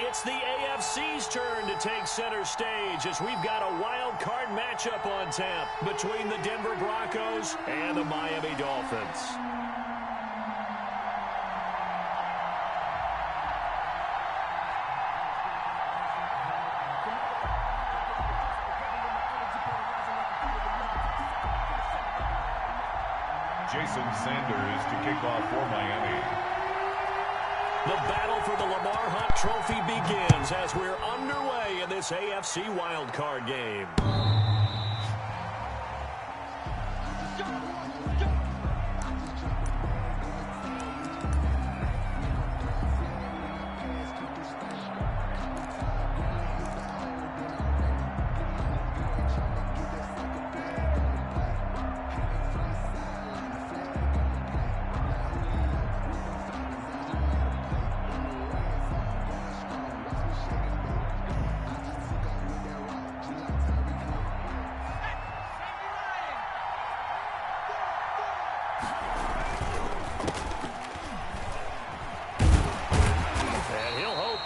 it's the AFC's turn to take center stage as we've got a wild card matchup on tap between the Denver Broncos and the Miami Dolphins. Jason Sanders to kick off for Miami. The battle for the Lamar Hunt Trophy begins as we're underway in this AFC wildcard game.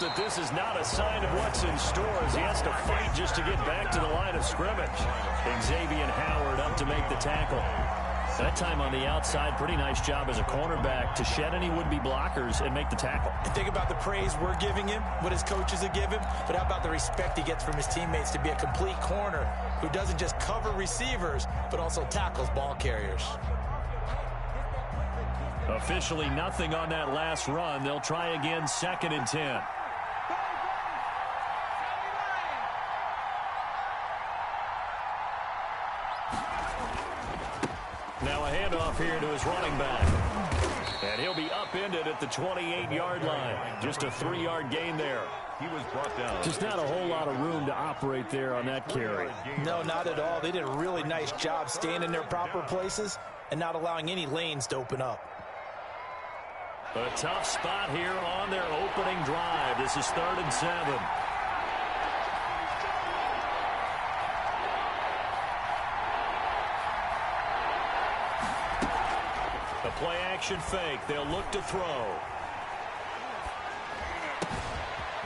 That this is not a sign of what's in store as he has to fight just to get back to the line of scrimmage. Xavier Howard up to make the tackle. That time on the outside, pretty nice job as a cornerback to shed any would-be blockers and make the tackle. And think about the praise we're giving him, what his coaches have given him, but how about the respect he gets from his teammates to be a complete corner who doesn't just cover receivers, but also tackles ball carriers. Officially nothing on that last run. They'll try again 2nd and 10. Now a handoff here to his running back. And he'll be upended at the 28-yard line. Just a 3-yard gain there. He was brought down. Just not a whole lot of room to operate there on that carry. No, not at all. They did a really nice job staying in their proper places and not allowing any lanes to open up. A tough spot here on their opening drive. This is 3rd and 7. A play-action fake. They'll look to throw.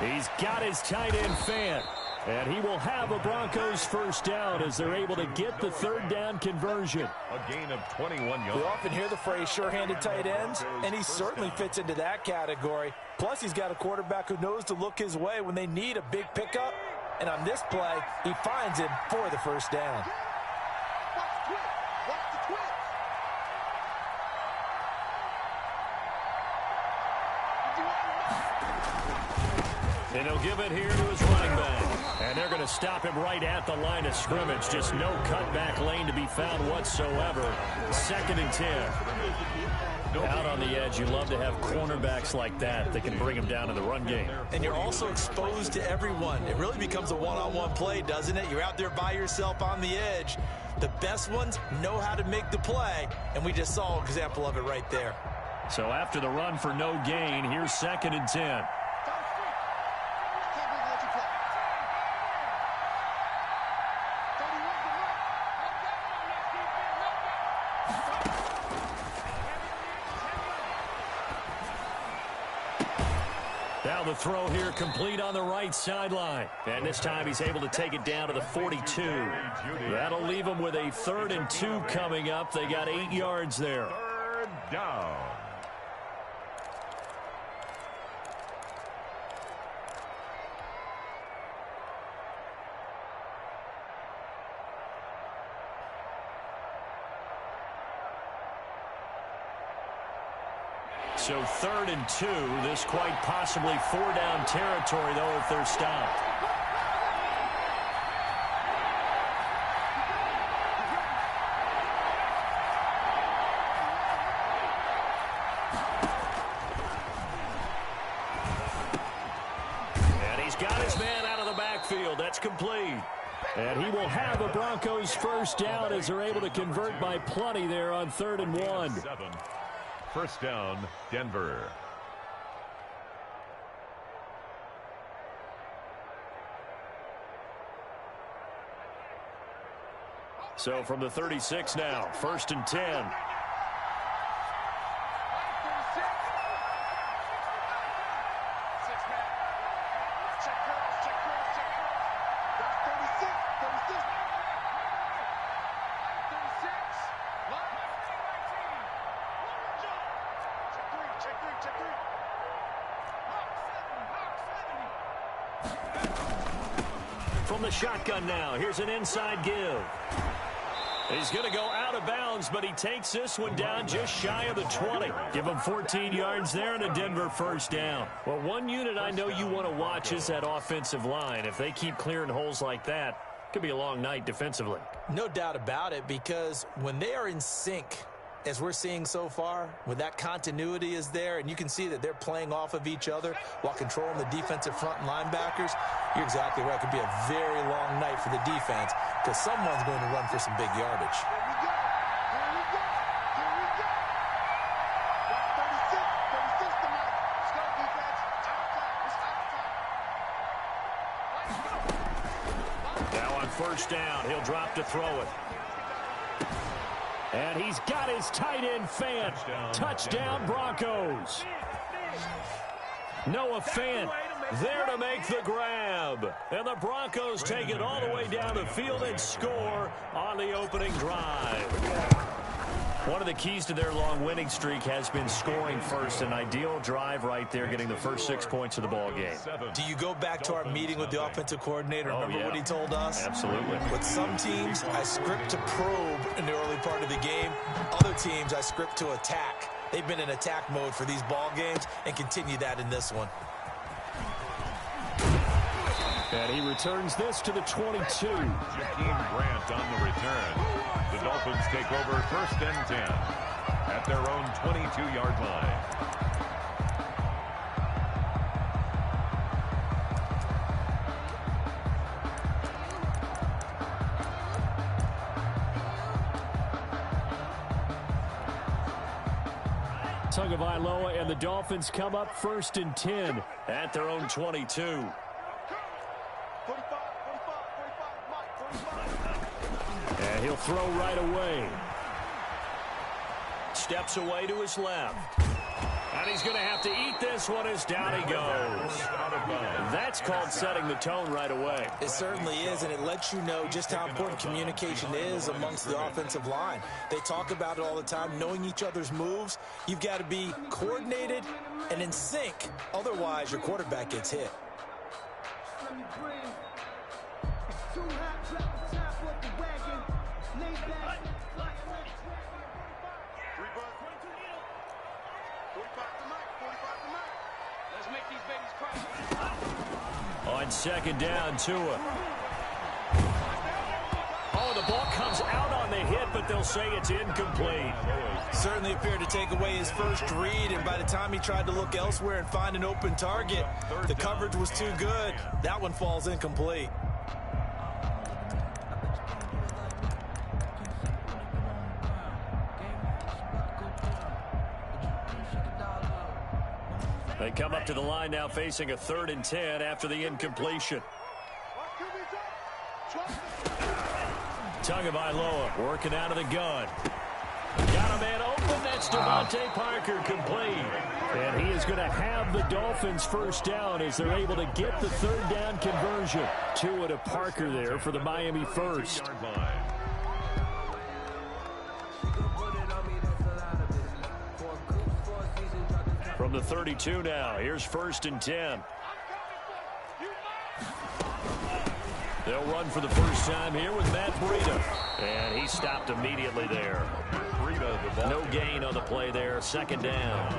He's got his tight end fan. And he will have a Broncos first down as they're able to get the 3rd down conversion. A gain of 21 yards. We often hear the phrase sure-handed tight ends, and he certainly fits into that category. Plus, he's got a quarterback who knows to look his way when they need a big pickup. And on this play, he finds him for the first down. And he'll give it here to his running back. And they're going to stop him right at the line of scrimmage. Just no cutback lane to be found whatsoever. 2nd and 10. Out on the edge, you love to have cornerbacks like that that can bring him down in the run game. And you're also exposed to everyone. It really becomes a one-on-one play, doesn't it? You're out there by yourself on the edge. The best ones know how to make the play, and we just saw an example of it right there. So after the run for no gain, here's 2nd and 10. Now the throw here complete on the right sideline. And this time he's able to take it down to the 42. That'll leave him with a 3rd and 2 coming up. They got 8 yards there. 3rd down. So 3rd and 2. This quite possibly 4-down territory, though, if they're stopped. And he's got his man out of the backfield. That's complete. And he will have a Broncos first down as they're able to convert by plenty there on 3rd and 1. 1st down, Denver. So from the 36 now, 1st and 10. from the shotgun now. Here's an inside give. He's going to go out of bounds, but he takes this one down just shy of the 20. Give him 14 yards there and a Denver first down. Well, one unit I know you want to watch is that offensive line. If they keep clearing holes like that, it could be a long night defensively. No doubt about it, because when they are in sync, as we're seeing so far, when that continuity is there and you can see that they're playing off of each other while controlling the defensive front and linebackers, you're exactly right. It could be a very long night for the defense because someone's going to run for some big yardage. Now on first down, he'll drop to throw it. And he's got his tight end fan. Touchdown, Broncos. Noah Fant there to make the grab. And the Broncos take it all the way down the field and score on the opening drive. One of the keys to their long winning streak has been scoring first. An ideal drive right there, getting the first 6 points of the ball game. Do you go back to our meeting with the offensive coordinator? Remember what he told us? Absolutely. With some teams, I script to probe in the early part of the game. Other teams, I script to attack. They've been in attack mode for these ball games and continue that in this one. And he returns this to the 22. Jakeem Grant on the return. The Dolphins take over first and 10 at their own 22-yard line. Tagovailoa and the Dolphins come up first and 10 at their own 22. And he'll throw right away. Steps away to his left. And he's going to have to eat this one as down he goes. That's called setting the tone right away. It certainly is, and it lets you know just how important communication is amongst the offensive line. They talk about it all the time, knowing each other's moves. You've got to be coordinated and in sync. Otherwise, your quarterback gets hit. On second down, Tua. Oh, the ball comes out on the hit, but they'll say it's incomplete. Certainly appeared to take away his first read, and by the time he tried to look elsewhere and find an open target, the coverage was too good. That one falls incomplete. They come up to the line now facing a 3rd and 10 after the incompletion. Tagovailoa working out of the gun. Got a man open. That's Devontae Parker complete. And he is going to have the Dolphins first down as they're able to get the 3rd down conversion. Tua to Parker there for the Miami first. From the 32 now, here's 1st and 10. They'll run for the first time here with Matt Breida. And he stopped immediately there. No gain on the play there, 2nd down.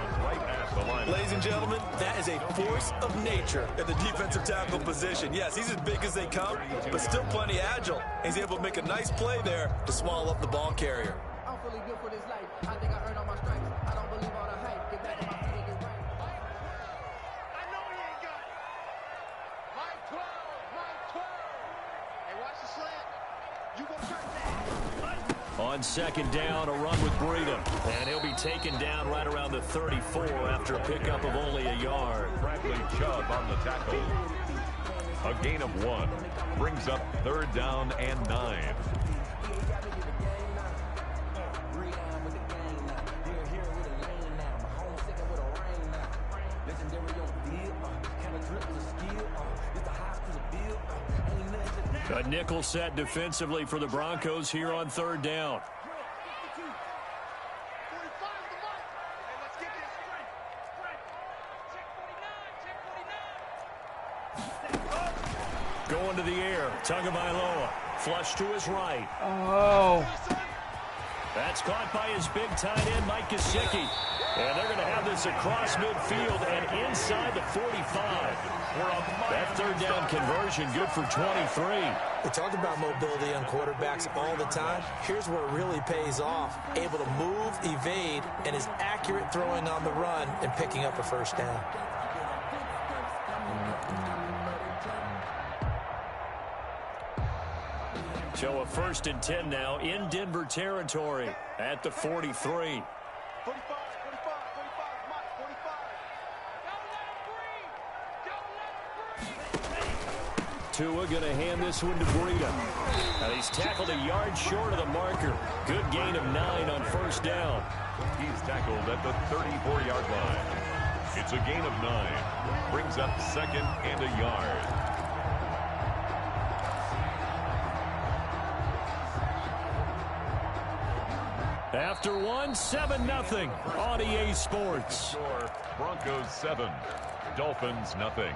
Ladies and gentlemen, that is a force of nature at the defensive tackle position. Yes, he's as big as they come, but still plenty agile. He's able to make a nice play there to swallow up the ball carrier. I'm fully built for this life. I think I earned all my stripes. I don't believe all the hype. Get back on my feet and get right. I know he ain't got it. Mike 12, Mike 12. Hey, watch the slant. You go check that. On second down, a run with Breida. And he'll be taken down right around the 34 after a pickup of only a yard. Bradley Chubb on the tackle. A gain of 1. Brings up 3rd down and 9. A nickel set defensively for the Broncos here on 3rd down. Going to the air. Tagovailoa. Flush to his right. Oh. That's caught by his big tight end, Mike Gesicki. And they're going to have this across midfield and inside the 45. That third down conversion good for 23. We talk about mobility on quarterbacks all the time. Here's where it really pays off. Able to move, evade, and is accurate throwing on the run and picking up a first down. So a 1st and 10 now in Denver territory at the 43. Tua going to hand this one to Breida. Now he's tackled a yard short of the marker. Good gain of 9 on 1st down. He's tackled at the 34-yard line. It's a gain of 9. Brings up 2nd and a yard. After 7-0 on EA Sports. Broncos 7, Dolphins nothing.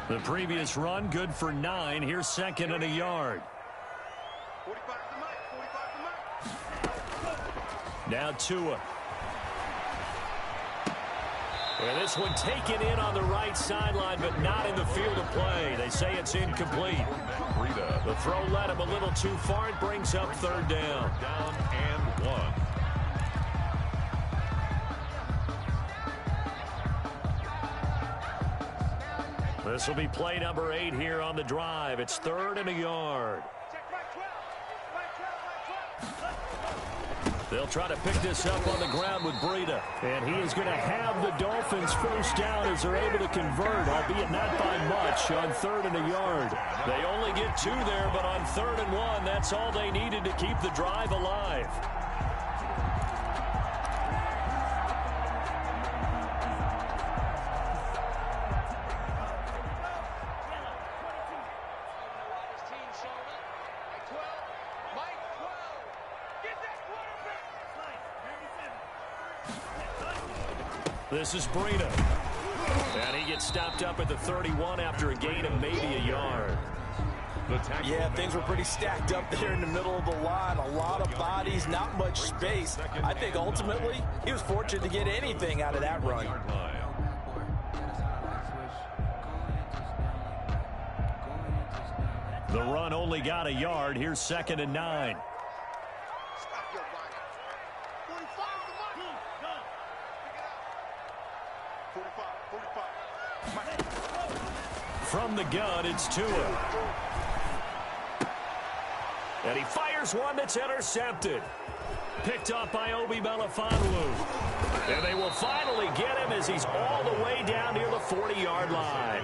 The previous run good for 9. Here's 2nd and a yard. Now Tua. And this one taken in on the right sideline, but not in the field of play. They say it's incomplete. The throw led him a little too far. It brings up 3rd down. Down and 1. This will be play number 8 here on the drive. It's 3rd and a yard. They'll try to pick this up on the ground with Breida. And he is going to have the Dolphins 1st down as they're able to convert, albeit not by much, on 3rd and a yard. They only get 2 there, but on 3rd and 1, that's all they needed to keep the drive alive. This is Breida. And he gets stopped up at the 31 after a gain of maybe a yard. Yeah, things were pretty stacked up there in the middle of the line. A lot of bodies, not much space. I think ultimately he was fortunate to get anything out of that run. The run only got a yard. Here's 2nd and 9. From the gun, it's Tua. And he fires one that's intercepted. Picked up by Obi Melifonwu. And they will finally get him as he's all the way down near the 40-yard line.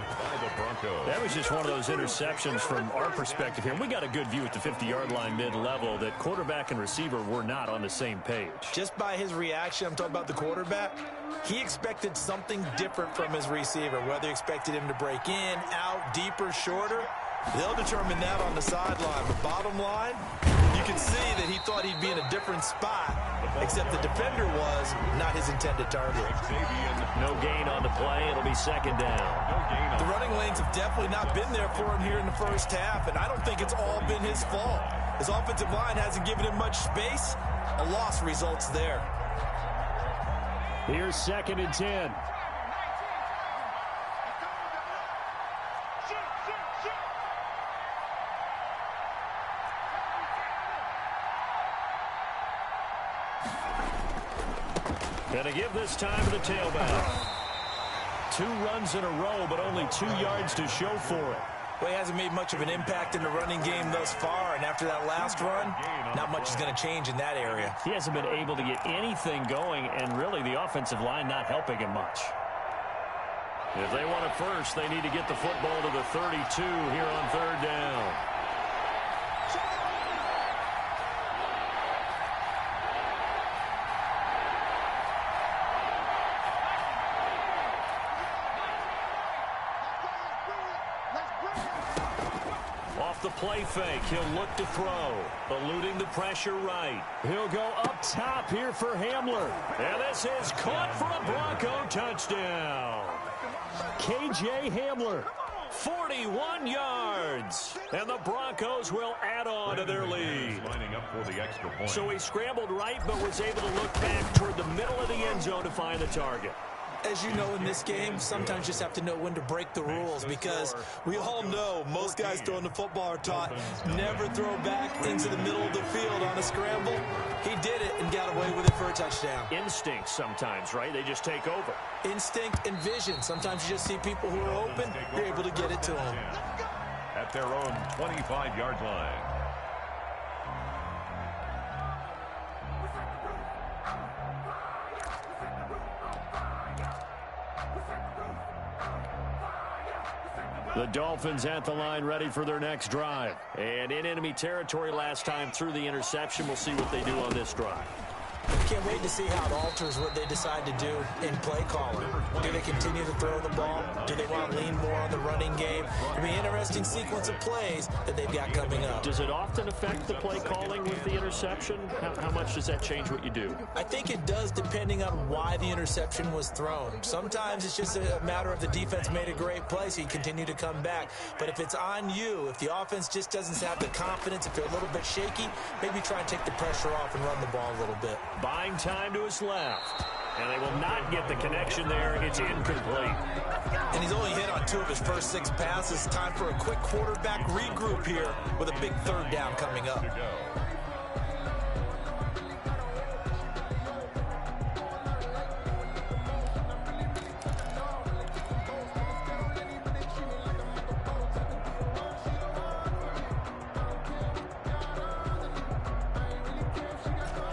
That was just one of those interceptions from our perspective here. We got a good view at the 50-yard line mid-level that quarterback and receiver were not on the same page. Just by his reaction, I'm talking about the quarterback, he expected something different from his receiver, whether he expected him to break in, out, deeper, shorter. They'll determine that on the sideline. But bottom line, you can see that he thought he'd be in a different spot, except the defender was not his intended target. No gain on the play. It'll be 2nd down. The running lanes have definitely not been there for him here in the 1st half, and I don't think it's all been his fault. His offensive line hasn't given him much space. A loss results there. Here's 2nd and 10. Going to give this time to the tailback. 2 runs in a row, but only 2 yards to show for it. Well, he hasn't made much of an impact in the running game thus far, and after that last run, not much is going to change in that area. He hasn't been able to get anything going, and really the offensive line not helping him much. If they want it first, they need to get the football to the 32 here on 3rd down. the play fake. He'll look to throw. Eluding the pressure right. He'll go up top here for Hamler. And this is caught for a Bronco touchdown. K.J. Hamler, 41 yards. And the Broncos will add on to their lead. Lining up for the extra point. So he scrambled right but was able to look back toward the middle of the end zone to find the target. As you know, in this game, sometimes you just have to know when to break the rules, because we all know most guys throwing the football are taught never throw back into the middle of the field on a scramble. He did it and got away with it for a touchdown. Instinct sometimes, right? They just take over. Instinct and vision. Sometimes you just see people who are open, you're able to get it to them. At their own 25-yard line. The Dolphins at the line ready for their next drive. And in enemy territory last time through the interception. We'll see what they do on this drive. Can't wait to see how it alters what they decide to do in play calling. Do they continue to throw the ball? Do they want to lean more on the running game? It'll be an interesting sequence of plays that they've got coming up. Does it often affect the play calling with the interception? How much does that change what you do? I think it does, depending on why the interception was thrown. Sometimes it's just a matter of the defense made a great play, so you continue to come back. But if it's on you, if the offense just doesn't have the confidence, if they're a little bit shaky, maybe try and take the pressure off and run the ball a little bit. Buying time to his left. And they will not get the connection there. It's incomplete. And he's only hit on 2 of his first 6 passes. Time for a quick quarterback regroup here with a big third down coming up.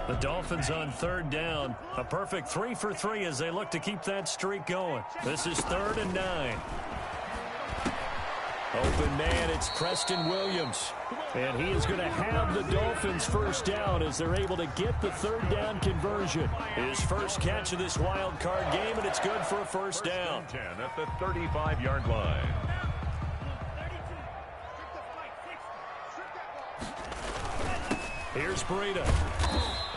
The Dolphins on third down. A perfect 3 for 3 as they look to keep that streak going. This is 3rd and 9. Open man, it's Preston Williams. And he is going to have the Dolphins first down as they're able to get the third down conversion. His first catch of this wild card game, and it's good for a first down. 10 at the 35-yard line. Here's Breida.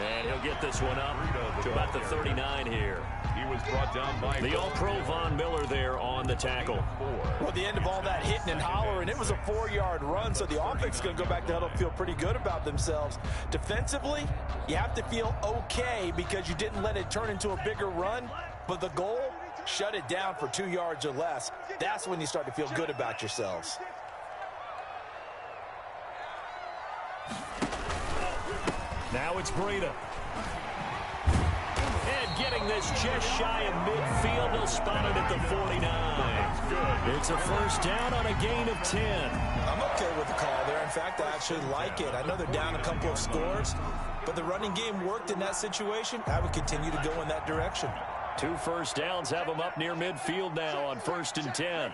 And he'll get this one up to about the 39 here. He was brought down by the All-Pro Von Miller there on the tackle. Well, at the end of all that hitting and hollering, it was a 4-yard run, so the offense is going to go back to huddle and feel pretty good about themselves. Defensively, you have to feel okay because you didn't let it turn into a bigger run, but the goal, shut it down for 2 yards or less. That's when you start to feel good about yourselves. Now it's Breida. And getting this just shy of midfield. They'll spot it at the 49. It's a first down on a gain of 10. I'm okay with the call there. In fact, I actually like it. I know they're down a couple of scores, but the running game worked in that situation. I would continue to go in that direction. 2 first downs have them up near midfield now on 1st and 10.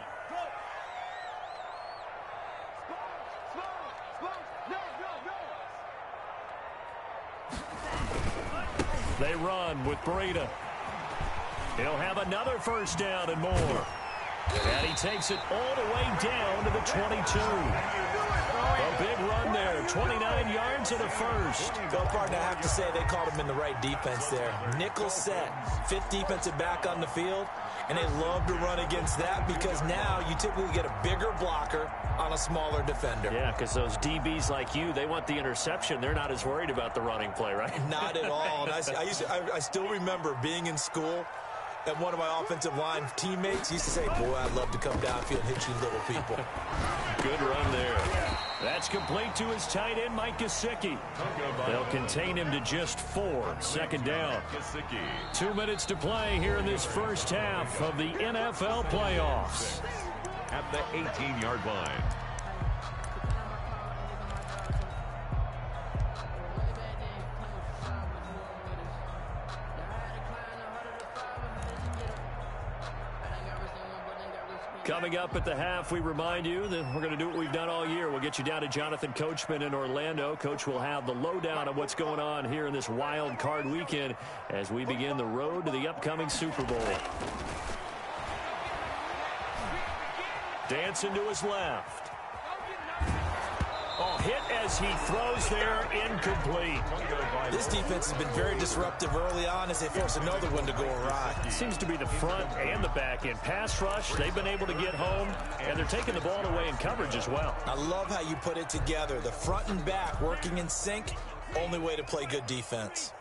They run with Breida. He'll have another first down and more. And he takes it all the way down to the 22. A big run there. 29 yards of the first. Well, partner, I have to say they called him in the right defense there. Nickel set. 5th defensive back on the field. And they love to run against that because now you typically get a bigger blocker on a smaller defender. Yeah, because those DBs like you, they want the interception. They're not as worried about the running play, right? Not at all. And I still remember being in school, and one of my offensive line teammates used to say, boy, I'd love to come downfield and hit you little people. Good run there. That's complete to his tight end, Mike Gesicki. They'll contain him to just 4. Second down. 2 minutes to play here in this first half of the NFL playoffs. At the 18-yard line. Coming up at the half, we remind you that we're going to do what we've done all year. We'll get you down to Jonathan Coachman in Orlando. Coach will have the lowdown of what's going on here in this wild card weekend as we begin the road to the upcoming Super Bowl. Dancing to his left. Oh, hit as he throws there, incomplete. This defense has been very disruptive early on as they force another one to go awry. It seems to be the front and the back end. Pass rush, they've been able to get home, and they're taking the ball away in coverage as well. I love how you put it together. The front and back working in sync, only way to play good defense.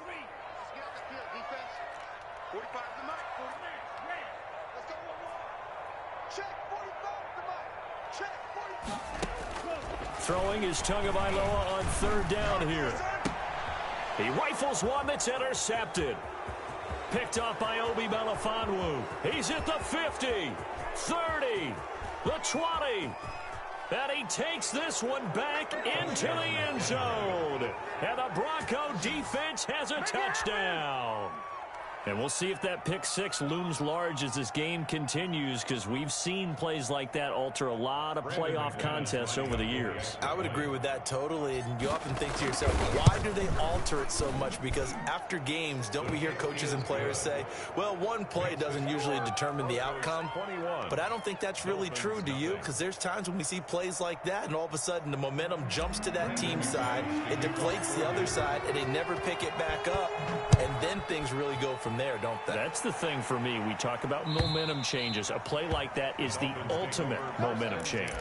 Throwing is Tagovailoa on third down here. He rifles one that's intercepted. Picked up by Obi Melifonwu. He's at the 50, 30, the 20. And he takes this one back into the end zone. And the Bronco defense has a touchdown. And we'll see if that pick six looms large as this game continues, because we've seen plays like that alter a lot of playoff contests over the years. I would agree with that totally, and you often think to yourself, why do they alter it so much? Because after games, don't we hear coaches and players say, well, one play doesn't usually determine the outcome? But I don't think that's really true, do you? Because there's times when we see plays like that, and all of a sudden the momentum jumps to that team side, it deflates the other side, and they never pick it back up, and then things really go from there, don't they? That's the thing for me. We talk about momentum changes. A play like that is the ultimate momentum change.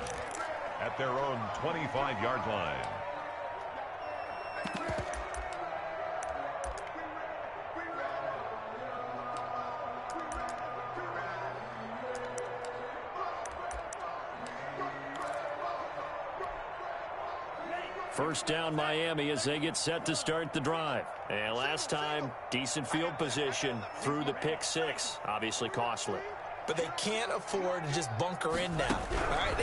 At their own 25-yard line. First down Miami as they get set to start the drive. And last time, decent field position through the pick six. Obviously costly. But they can't afford to just bunker in now. All right,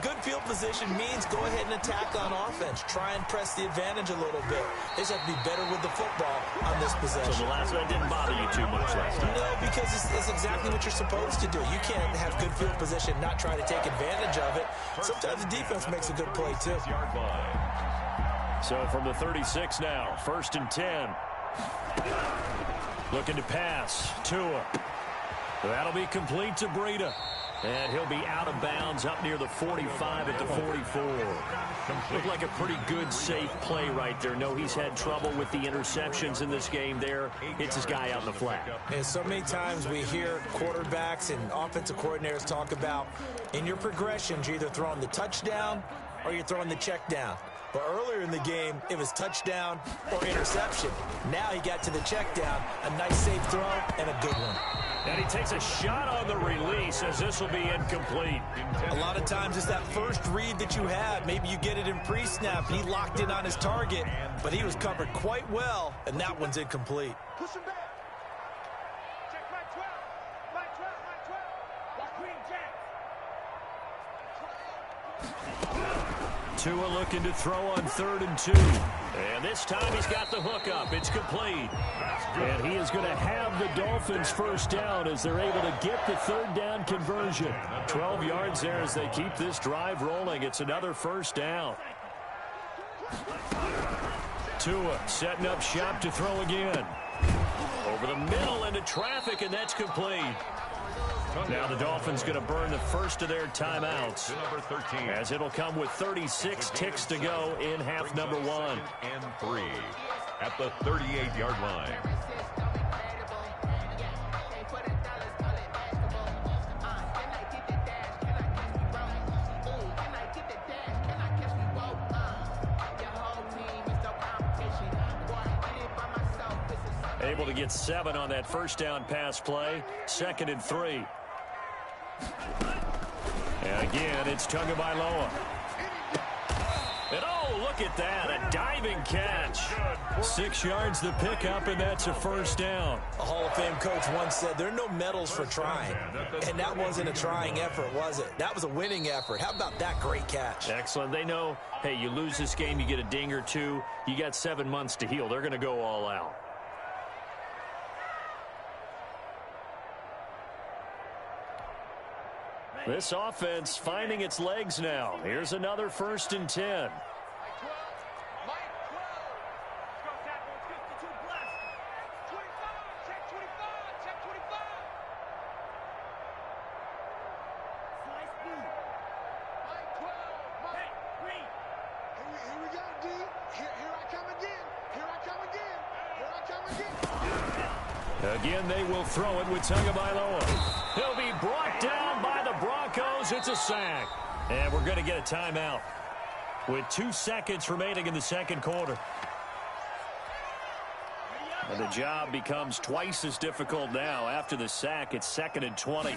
good field position means go ahead and attack on offense. Try and press the advantage a little bit. They just have to be better with the football on this possession. So the last one didn't bother you too much last time? No, because it's exactly what you're supposed to do. You can't have good field position, not try to take advantage of it. Sometimes the defense makes a good play, too. So from the 36 now, 1st and 10. Looking to pass. Tua. That'll be complete to Breida. And he'll be out of bounds up near the 45 at the 44. Looked like a pretty good, safe play right there. No, he's had trouble with the interceptions in this game there. Hits his guy out in the flat. And so many times we hear quarterbacks and offensive coordinators talk about in your progressions, you're either throwing the touchdown or you're throwing the check down. But earlier in the game, it was touchdown or interception. Now he got to the check down, a nice safe throw, and a good one. And he takes a shot on the release as this will be incomplete. A lot of times it's that first read that you have. Maybe you get it in pre-snap. He locked in on his target, but he was covered quite well, and that one's incomplete. Push him back. Check my 12. My 12. My 12. Walk green, Jack. Tua looking to throw on 3rd and 2. And this time he's got the hook up. It's complete. And he is going to have the Dolphins first down as they're able to get the 3rd down conversion. 12 yards there as they keep this drive rolling. It's another first down. Tua setting up shop to throw again. Over the middle into traffic, and that's complete. Now the Dolphins going to burn the first of their timeouts, as it'll come with 36 ticks to go in half number 1. And 3 at the 38-yard line. Able to get 7 on that first down pass play. 2nd and 3. And again, it's Tagovailoa. And oh, look at that, a diving catch. 6 yards the pickup, and that's a first down. A Hall of Fame coach once said there are no medals for trying. And that wasn't a trying effort, was it? That was a winning effort. How about that great catch? Excellent. They know, hey, you lose this game, you get a ding or two. You got 7 months to heal. They're going to go all out. This offense finding its legs now. Here's another 1st and 10. Again, they will throw it with Tagovailoa. He'll be brought down by the Broncos. It's a sack. And we're going to get a timeout with 2 seconds remaining in the second quarter. And the job becomes twice as difficult now. After the sack, it's 2nd and 20.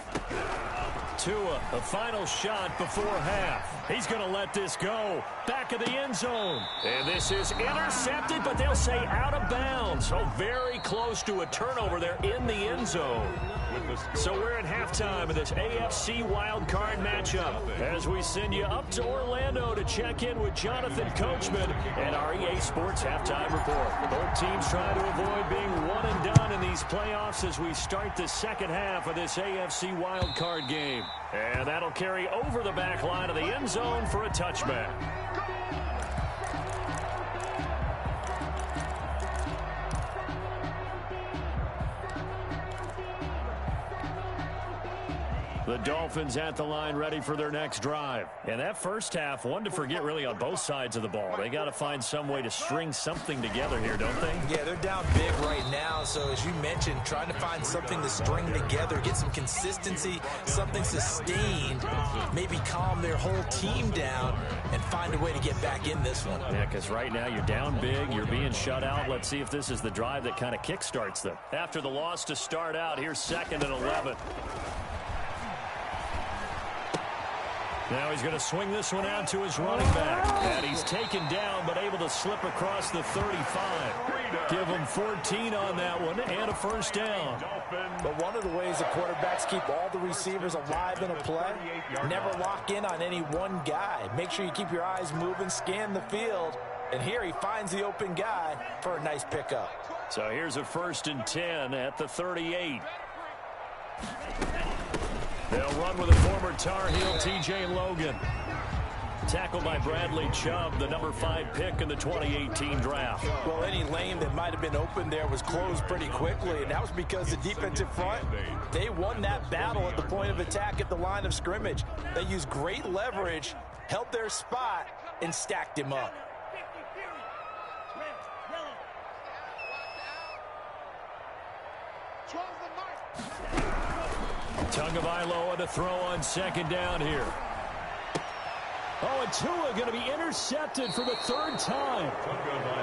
Tua, a final shot before half. He's going to let this go. Back of the end zone. And this is intercepted, but they'll say out of bounds. So very close to a turnover there in the end zone. So we're at halftime of this AFC wildcard matchup as we send you up to Orlando to check in with Jonathan Coachman and our EA Sports Halftime Report. Both teams trying to avoid being one and done in these playoffs as we start the second half of this AFC wildcard game. And that'll carry over the back line of the end zone for a touchback. The Dolphins at the line ready for their next drive. And that first half, one to forget really on both sides of the ball. They got to find some way to string something together here, don't they? Yeah, they're down big right now. So as you mentioned, trying to find something to string together, get some consistency, something sustained, maybe calm their whole team down and find a way to get back in this one. Yeah, because right now you're down big, you're being shut out. Let's see if this is the drive that kind of kickstarts them. After the loss to start out, here's 2nd and 11. Now he's going to swing this one out to his running back. And he's taken down, but able to slip across the 35. Give him 14 on that one and a first down. But one of the ways the quarterbacks keep all the receivers alive in a play, never lock in on any one guy. Make sure you keep your eyes moving, scan the field. And here he finds the open guy for a nice pickup. So here's a 1st and 10 at the 38. They'll run with a former Tar Heel, T.J. Logan. Tackled by Bradley Chubb, the number 5 pick in the 2018 draft. Well, any lane that might have been open there was closed pretty quickly, and that was because the defensive front, they won that battle at the point of attack at the line of scrimmage. They used great leverage, held their spot, and stacked him up. Tagovailoa to throw on 2nd down here. Oh, and Tua going to be intercepted for the 3rd time.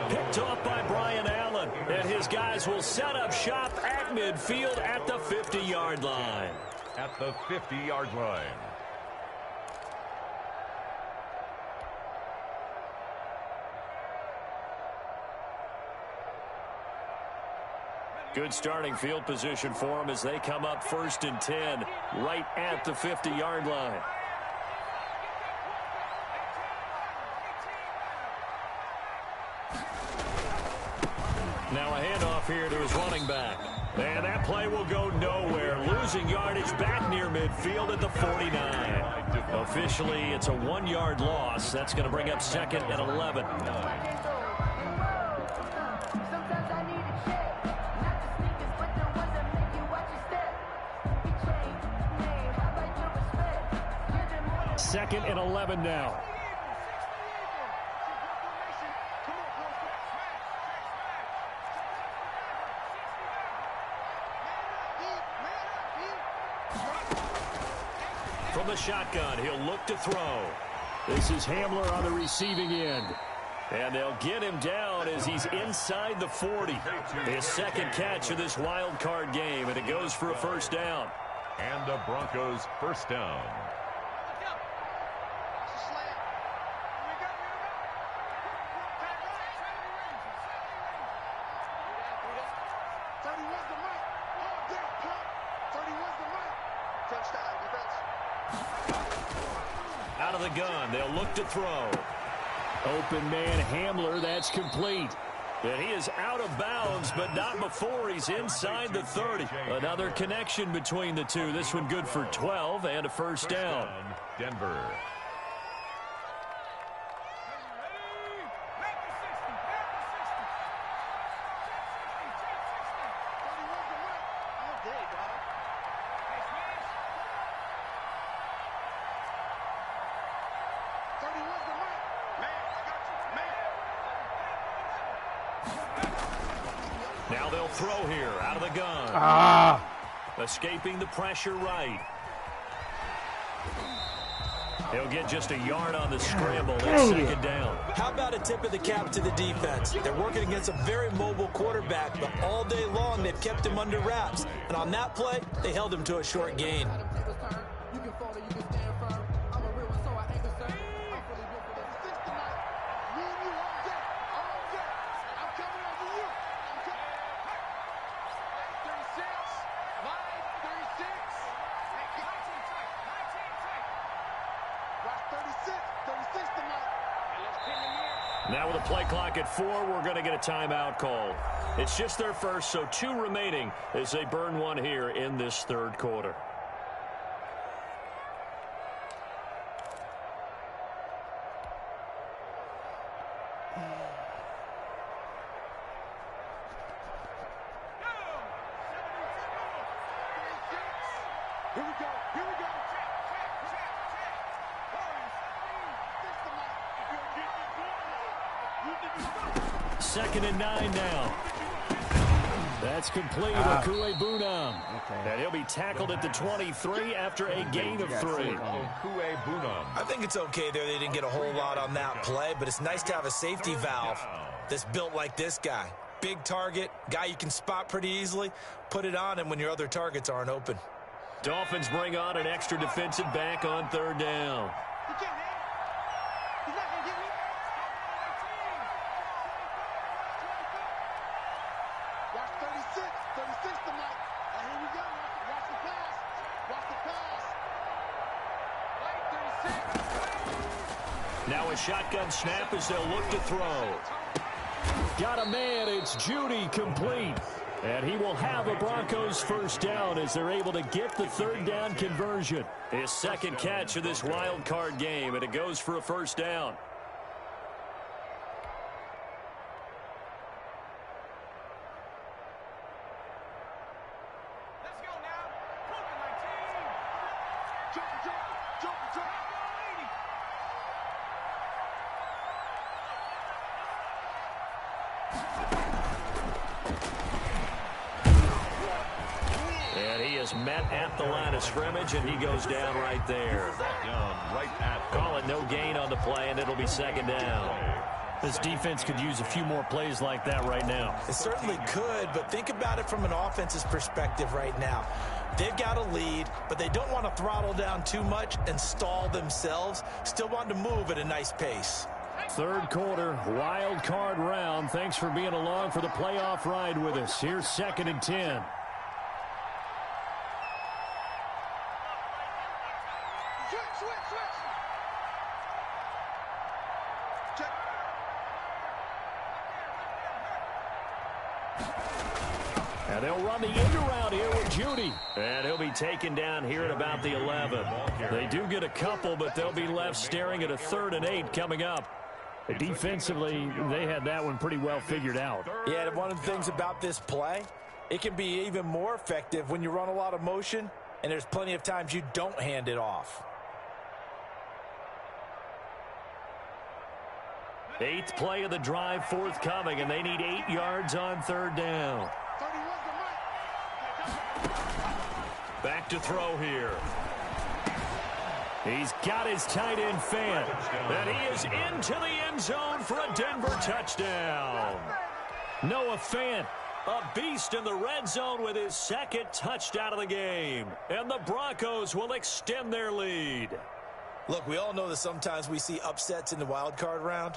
Picked off by Brian Allen. And his guys will set up shop at midfield at the 50-yard line. At the 50-yard line. Good starting field position for them as they come up 1st and 10 right at the 50-yard line. Now a handoff here to his running back. And that play will go nowhere. Losing yardage back near midfield at the 49. Officially, it's a 1-yard loss. That's going to bring up 2nd and 11. Second and 11 now. From the shotgun, he'll look to throw. This is Hamler on the receiving end. And they'll get him down as he's inside the 40. His 2nd catch of this wild card game, and it goes for a 1st down. And the Broncos 1st down. Out of the gun, they'll look to throw. Open man Hamler, that's complete. And he is out of bounds, but not before he's inside the 30. Another connection between the two. This one good for 12 and a 1st down. Denver. Now they'll throw here out of the gun. Escaping the pressure right. He'll get just a yard on the scramble. It's second down. How about a tip of the cap to the defense? They're working against a very mobile quarterback, but all day long they've kept him under wraps. And on that play, they held him to a short gain. You can fall or you can stand firm. I'm a real one, so I ain't concerned. I'm fully built for this. Six tonight. Me and you all day. All day. I'm coming over you. I'm coming. 36. Line 36. Watch 36. 36 tonight. Now with a play clock at 4, we're going to get a timeout call. It's just their first, so 2 remaining as they burn one here in this third quarter. Here we go. Here we go. Second and 9 now. That's complete. Okue Bunam. And he'll be tackled at the 23 after a gain of 3. Okue Bunam. I think it's okay there. They didn't get a whole lot on that play, but it's nice to have a safety valve that's built like this guy. Big target, guy you can spot pretty easily. Put it on him when your other targets aren't open. Dolphins bring on an extra defensive back on third down. You can't, man. He's not going to get me. Watch 36. 36 tonight. And here we go. Watch the pass. Watch the pass. Now a shotgun snap as they'll look to throw. Got a man. It's Judy, complete. And he will have a Broncos first down as they're able to get the third down conversion. His second catch of this wild card game, and it goes for a first down. Let's go now. Come on, my team. Jump, jump, jump, jump. And he is met at the line of scrimmage, and he goes down right there. Down right at Call it no gain on the play, and it'll be second down. This defense could use a few more plays like that right now. It certainly could, but think about it from an offense's perspective right now. They've got a lead, but they don't want to throttle down too much and stall themselves. Still want to move at a nice pace. Third quarter, wild card round. Thanks for being along for the playoff ride with us. Here's second and 10. Switch. Check. And they'll run the end around here with Judy. And he'll be taken down here at about the 11. They do get a couple, but they'll be left staring at a 3rd and 8 coming up. Defensively, they had that one pretty well figured out. Yeah, one of the things about this play, it can be even more effective when you run a lot of motion, and there's plenty of times you don't hand it off. 8th play of the drive forthcoming, and they need 8 yards on third down. 31's the mic. Back to throw here. He's got his tight end Fant. And he is into the end zone for a Denver touchdown. Noah Fant, a beast in the red zone with his second touchdown of the game. And the Broncos will extend their lead. Look, we all know that sometimes we see upsets in the wild card round,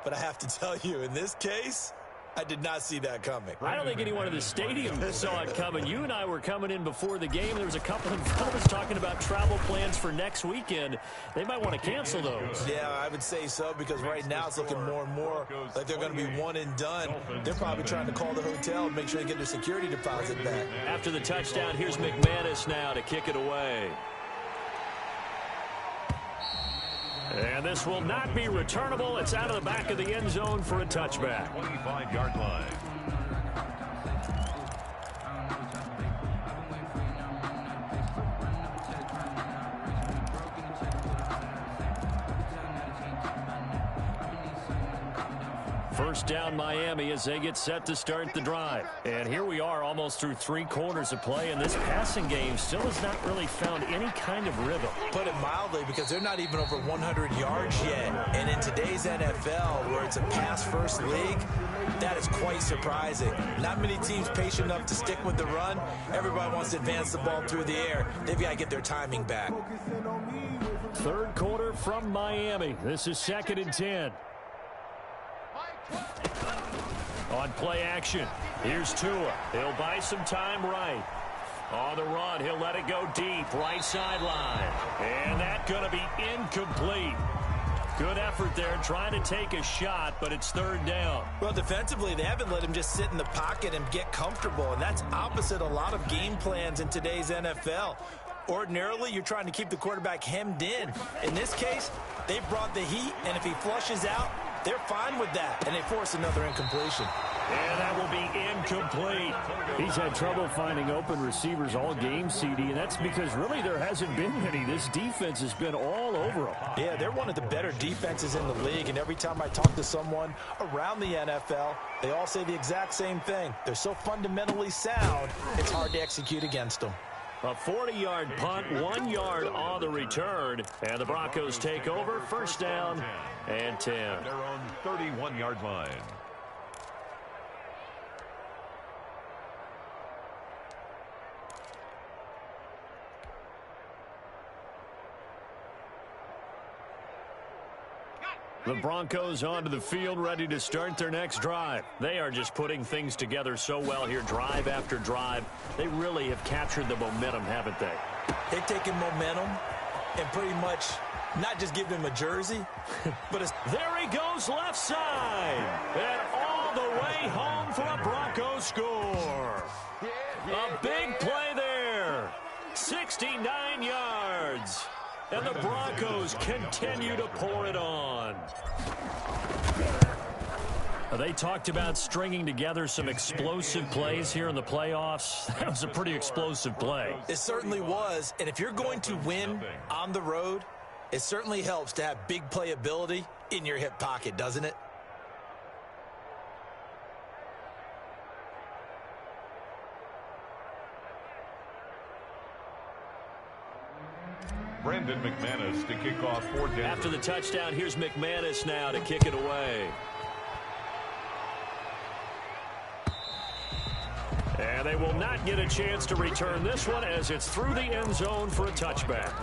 but I have to tell you, in this case, I did not see that coming. I don't think anyone in the stadium saw it coming. You and I were coming in before the game. There was a couple of fellas talking about travel plans for next weekend. They might want to cancel those. Yeah, I would say so, because right now it's looking more and more like they're going to be one and done. They're probably trying to call the hotel and make sure they get their security deposit back. After the touchdown, here's McManus now to kick it away. And this will not be returnable. It's out of the back of the end zone for a touchback. 25-yard line. First down Miami as they get set to start the drive. And here we are almost through 3 quarters of play, and this passing game still has not really found any kind of rhythm. Put it mildly, because they're not even over 100 yards yet. And in today's NFL, where it's a pass-first league, that is quite surprising. Not many teams patient enough to stick with the run. Everybody wants to advance the ball through the air. They've got to get their timing back. Third quarter from Miami. This is 2nd and 10. On play action, here's Tua. He'll buy some time right. On the run, he'll let it go deep, right sideline. And that's going to be incomplete. Good effort there, trying to take a shot, but it's 3rd down. Well, defensively, they haven't let him just sit in the pocket and get comfortable, and that's opposite a lot of game plans in today's NFL. Ordinarily, you're trying to keep the quarterback hemmed in. In this case, they brought the heat, and if he flushes out, they're fine with that, and they force another incompletion. And that will be incomplete. He's had trouble finding open receivers all game, CD, and that's because really there hasn't been any. This defense has been all over him. Yeah, they're one of the better defenses in the league, and every time I talk to someone around the NFL, they all say the exact same thing. They're so fundamentally sound, it's hard to execute against them. A 40-yard punt, 1 yard on the return, and the Broncos take over. First down and 10. Their own 31-yard line. The Broncos onto the field, ready to start their next drive. They are just putting things together so well here, drive after drive. They really have captured the momentum, haven't they? They've taken momentum and pretty much not just give them a jersey, but there he goes left side. And all the way home for a Broncos score. A big play there. 69 yards. And the Broncos continue to pour it on. They talked about stringing together some explosive plays here in the playoffs. That was a pretty explosive play. It certainly was. And if you're going to win on the road, it certainly helps to have big playability in your hip pocket, doesn't it? Brandon McManus to kick off for Denver. After the touchdown, here's McManus now to kick it away. And they will not get a chance to return this one as it's through the end zone for a touchback.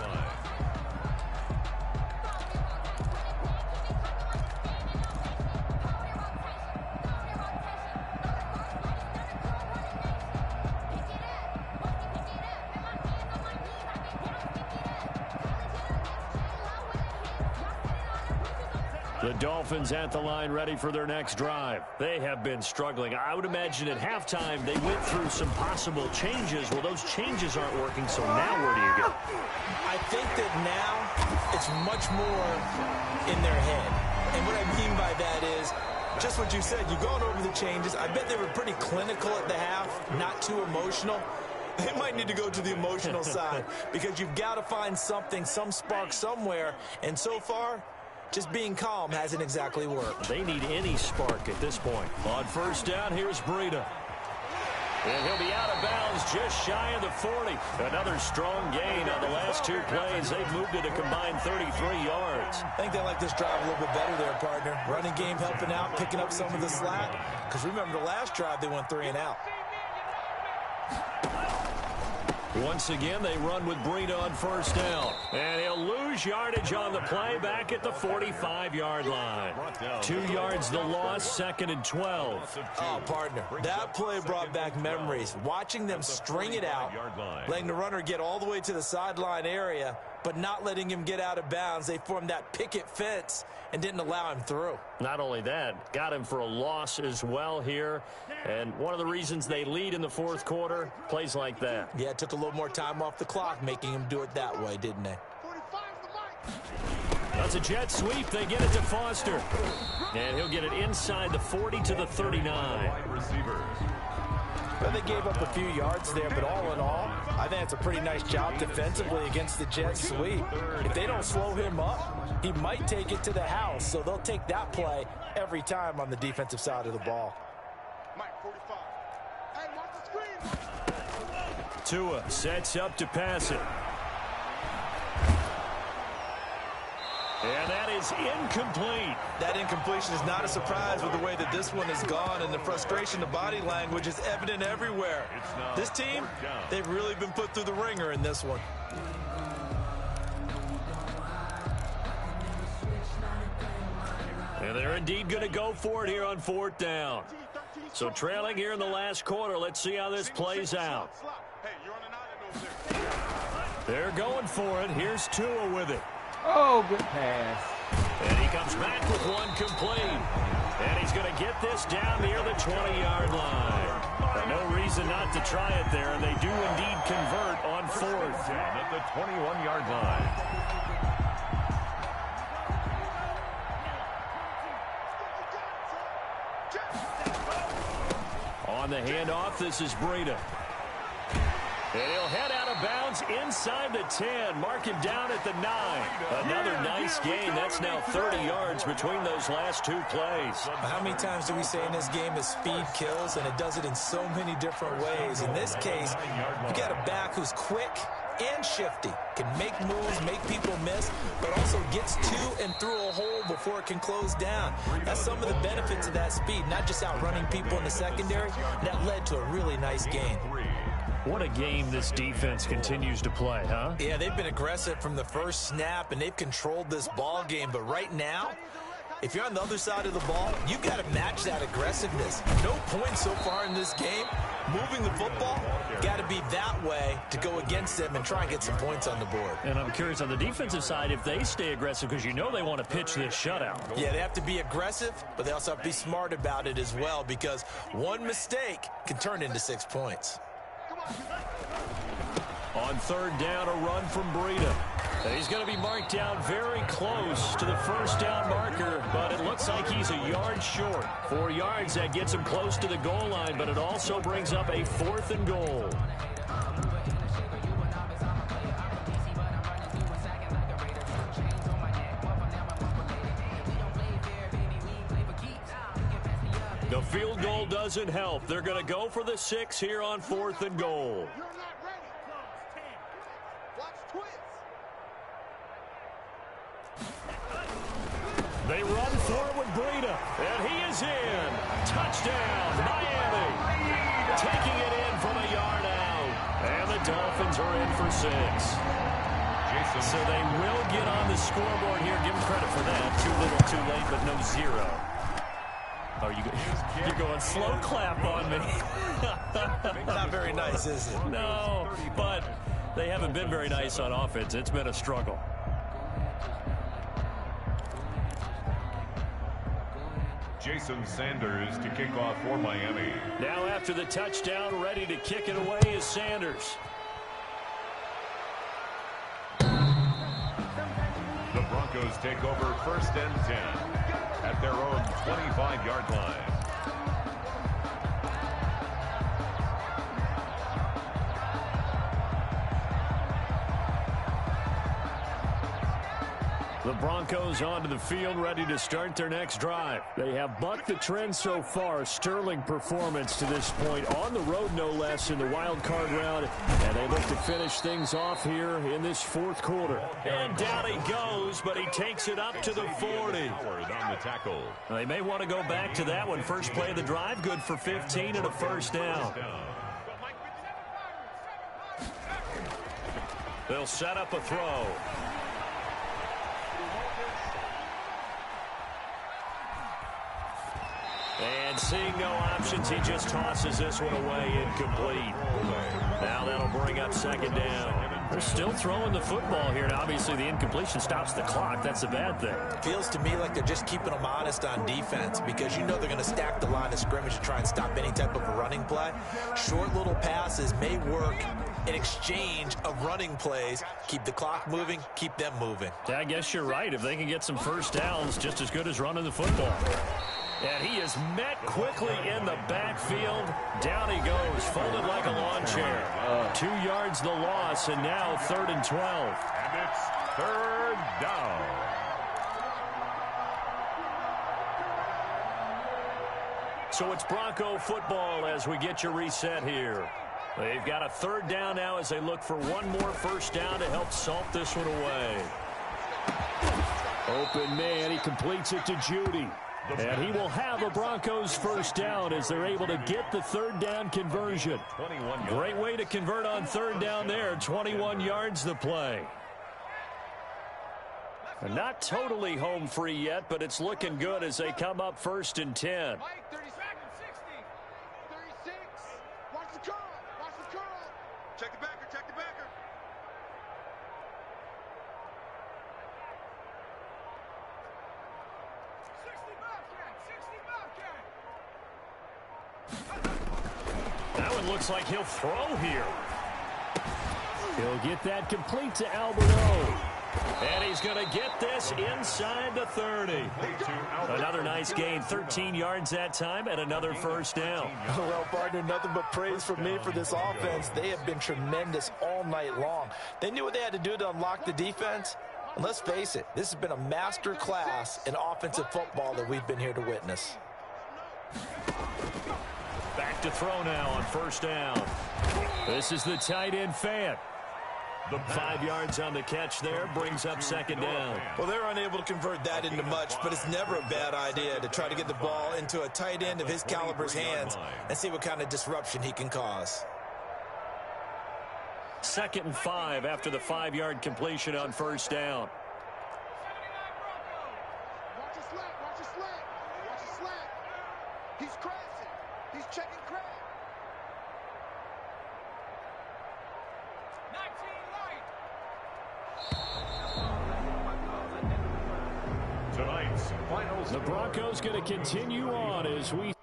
The Dolphins at the line, ready for their next drive. They have been struggling. I would imagine at halftime they went through some possible changes. Well, those changes aren't working, so now where do you go? I think that now it's much more in their head. And what I mean by that is just what you said. You've gone over the changes. I bet they were pretty clinical at the half, not too emotional. They might need to go to the emotional side because you've got to find something, some spark somewhere. And so far, just being calm hasn't exactly worked. They need any spark at this point. On first down, here's Breida. And he'll be out of bounds just shy of the 40. Another strong gain on the last 2 plays. They've moved it a combined 33 yards. I think they like this drive a little bit better there, partner. Running game helping out, picking up some of the slack. Because remember, the last drive they went 3 and out. Once again, they run with Breida on first down. And he'll lose yardage on the play back at the 45-yard line. 2 yards the loss, 2nd and 12. Oh, partner, that play brought back memories. Watching them string it out, letting the runner get all the way to the sideline area, but not letting him get out of bounds. They formed that picket fence and didn't allow him through. Not only that, got him for a loss as well here. And one of the reasons they lead in the 4th quarter, plays like that. Yeah, it took a little more time off the clock, making him do it that way, didn't they? That's a jet sweep. They get it to Foster. And he'll get it inside the 40 to the 39. Well, they gave up a few yards there, but all in all, I think it's a pretty nice job defensively against the jet sweep. If they don't slow him up, he might take it to the house, so they'll take that play every time on the defensive side of the ball. Mike 45. Hey, watch the screen. Tua sets up to pass it. And that is incomplete. That incompletion is not a surprise with the way that this one has gone, and the frustration, the body language is evident everywhere. This team, they've really been put through the ringer in this one. And they're indeed going to go for it here on 4th down. So trailing here in the last quarter, let's see how this plays out. They're going for it. Here's Tua with it. Oh, good pass. And he comes back with one complete. And he's going to get this down near the 20-yard line. No reason not to try it there, and they do indeed convert on 4th. Down at the 21-yard line. On the handoff, this is Breida. And he'll head out of bounds inside the 10. Mark him down at the 9. Another nice gain. That's now 30 yards between those last two plays. How many times do we say in this game is speed kills, and it does it in so many different ways. In this case, you got a back who's quick and shifty, can make moves, make people miss, but also gets to and through a hole before it can close down. That's some of the benefits of that speed, not just outrunning people in the secondary. That led to a really nice gain. What a game this defense continues to play, huh? Yeah, they've been aggressive from the first snap, and they've controlled this ball game. But right now, if you're on the other side of the ball, you got to match that aggressiveness. No points so far in this game. Moving the football, got to be that way to go against them and try and get some points on the board. And I'm curious on the defensive side if they stay aggressive, because you know they want to pitch this shutout. Yeah, they have to be aggressive, but they also have to be smart about it as well, because one mistake can turn into 6 points. On 3rd down, a run from Breida. He's going to be marked down very close to the 1st down marker, but it looks like he's a yard short. 4 yards, that gets him close to the goal line, but it also brings up a 4th and goal. The field goal doesn't help. They're going to go for the 6 here on 4th and goal. They run forward with Breida, and he is in. Touchdown, Miami. Taking it in from a yard out. And the Dolphins are in for 6. So they will get on the scoreboard here. Give them credit for that. Too little, too late, but no 0. Oh, you're going slow clap on me. Not very nice, is it? No, but they haven't been very nice on offense. It's been a struggle. Jason Sanders to kick off for Miami. Now after the touchdown, ready to kick it away is Sanders. The Broncos take over 1st and 10 at their own 25-yard line. The Broncos onto the field, ready to start their next drive. They have bucked the trend so far. Sterling performance to this point. On the road, no less, in the wild card round. And they look to finish things off here in this 4th quarter. And down he goes, but he takes it up to the 40. On the tackle. They may want to go back to that one. First play of the drive, good for 15 and a 1st down. They'll set up a throw. And seeing no options, he just tosses this one away, incomplete. Now that'll bring up 2nd down. They're still throwing the football here, and obviously the incompletion stops the clock. That's a bad thing. Feels to me like they're just keeping them honest on defense, because you know they're going to stack the line of scrimmage to try and stop any type of a running play. Short little passes may work in exchange of running plays. Keep the clock moving, keep them moving. I guess you're right. If they can get some 1st downs, just as good as running the football. And he is met quickly in the backfield. Down he goes, folded like a lawn chair. 2 yards the loss, and now 3rd and 12. And it's 3rd down. So it's Bronco football as we get you reset here. They've got a 3rd down now as they look for one more first down to help salt this one away. Open man, he completes it to Judy. And he will have a Broncos first down as they're able to get the 3rd down conversion. Great way to convert on 3rd down there. 21 yards the play. And not totally home free yet, but it's looking good as they come up 1st and 10. Mike, 30 seconds, 60, 36. Watch the curl. Watch the curl. Check the backer. Check the backer. That one looks like he'll throw here. He'll get that complete to Alberto. And he's going to get this inside the 30. Another nice gain, 13 yards that time, and another first down. Well, partner, nothing but praise from me for this offense. They have been tremendous all night long. They knew what they had to do to unlock the defense. And let's face it, this has been a master class in offensive football that we've been here to witness. Back to throw now on first down. This is the tight end Fant. The 5 yards on the catch there brings up 2nd down. Well, they're unable to convert that into much, but it's never a bad idea to try to get the ball into a tight end of his caliber's hands and see what kind of disruption he can cause. 2nd and 5 after the 5-yard completion on first down. Watch his slant. Watch his slant. Watch his slant. He's crashing. He's checking crash. Tonight's final The Broncos going to continue on as we